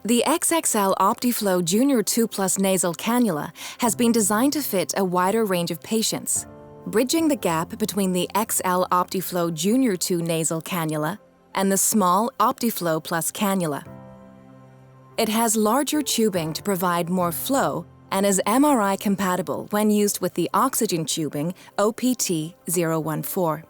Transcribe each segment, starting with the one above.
The XXL Optiflow Junior 2 Plus Nasal Cannula has been designed to fit a wider range of patients, bridging the gap between the XL Optiflow Junior 2 Nasal Cannula and the small Optiflow Plus Cannula. It has larger tubing to provide more flow and is MRI compatible when used with the oxygen tubing OPT-014.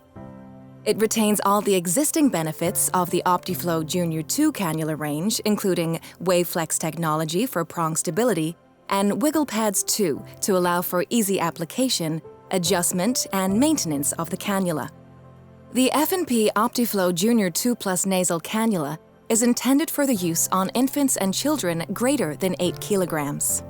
It retains all the existing benefits of the Optiflow Junior 2 cannula range, including WaveFlex technology for prong stability and WIGGLEPADS 2 to allow for easy application, adjustment, and maintenance of the cannula. The F&P Optiflow Junior 2 Plus Nasal Cannula is intended for the use on infants and children greater than 8 kilograms.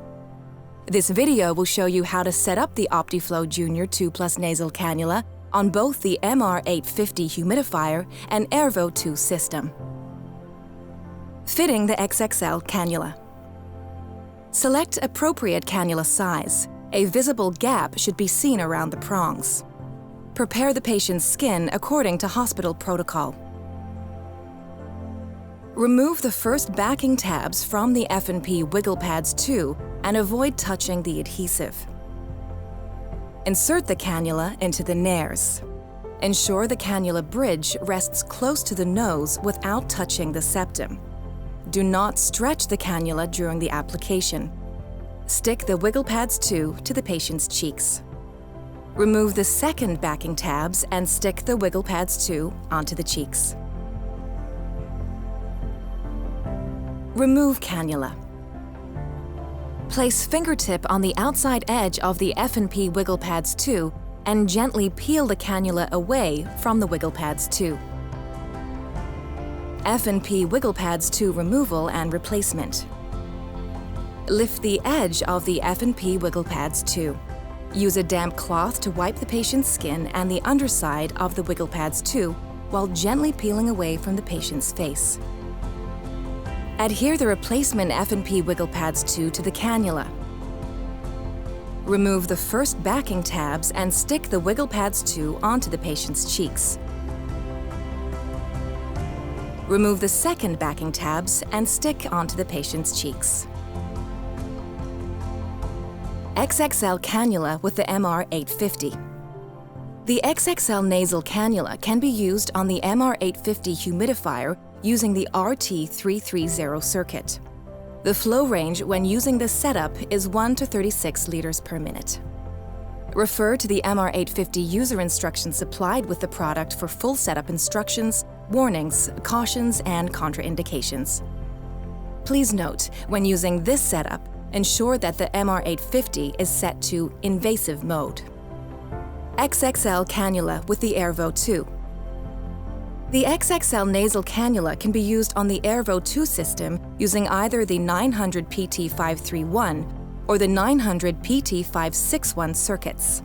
This video will show you how to set up the Optiflow Junior 2 Plus Nasal Cannula on both the MR850 humidifier and AIRVO 2 system. Fitting the XXL cannula. Select appropriate cannula size. A visible gap should be seen around the prongs. Prepare the patient's skin according to hospital protocol. Remove the first backing tabs from the F&P WIGGLEPADS 2 and avoid touching the adhesive. Insert the cannula into the nares. Ensure the cannula bridge rests close to the nose without touching the septum. Do not stretch the cannula during the application. Stick the WIGGLEPADS 2 to the patient's cheeks. Remove the second backing tabs and stick the WIGGLEPADS 2 onto the cheeks. Remove cannula. Place fingertip on the outside edge of the F&P WIGGLEPADS 2 and gently peel the cannula away from the WIGGLEPADS 2. F&P WIGGLEPADS 2 removal and replacement. Lift the edge of the F&P WIGGLEPADS 2. Use a damp cloth to wipe the patient's skin and the underside of the WIGGLEPADS 2 while gently peeling away from the patient's face. Adhere the replacement F&P WIGGLEPADS 2 to the cannula. Remove the first backing tabs and stick the WIGGLEPADS 2 onto the patient's cheeks. Remove the second backing tabs and stick onto the patient's cheeks. XXL cannula with the MR850. The XXL nasal cannula can be used on the MR850 humidifier using the RT330 circuit. The flow range when using this setup is 1 to 36 liters per minute. Refer to the MR850 user instructions supplied with the product for full setup instructions, warnings, cautions, and contraindications. Please note, when using this setup, ensure that the MR850 is set to invasive mode. XXL cannula with the AIRVO 2. The XXL nasal cannula can be used on the AIRVO 2 system using either the 900 PT531 or the 900 PT561 circuits.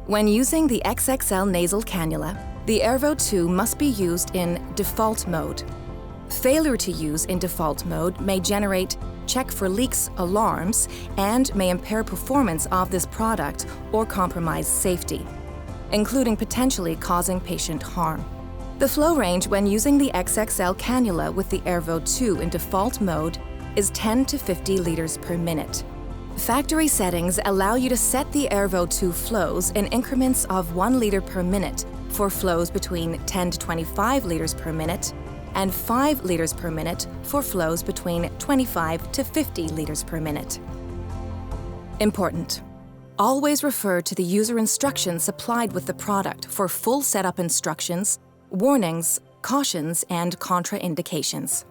When using the XXL nasal cannula, the AIRVO 2 must be used in default mode. Failure to use in default mode may generate check for leaks alarms and may impair performance of this product or compromise safety, including potentially causing patient harm. The flow range when using the XXL cannula with the AIRVO 2 in default mode is 10 to 50 liters per minute. Factory settings allow you to set the AIRVO 2 flows in increments of 1 liter per minute for flows between 10 to 25 liters per minute and 5 liters per minute for flows between 25 to 50 liters per minute. Important: always refer to the user instructions supplied with the product for full setup instructions, warnings, cautions, and contraindications.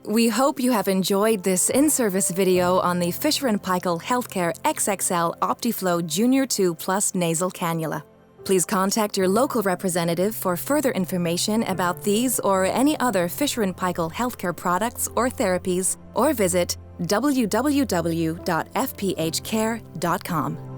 We hope you have enjoyed this in-service video on the Fisher & Paykel Healthcare XXL Optiflow Junior 2 Plus Nasal Cannula. Please contact your local representative for further information about these or any other Fisher & Paykel healthcare products or therapies, or visit www.fphcare.com.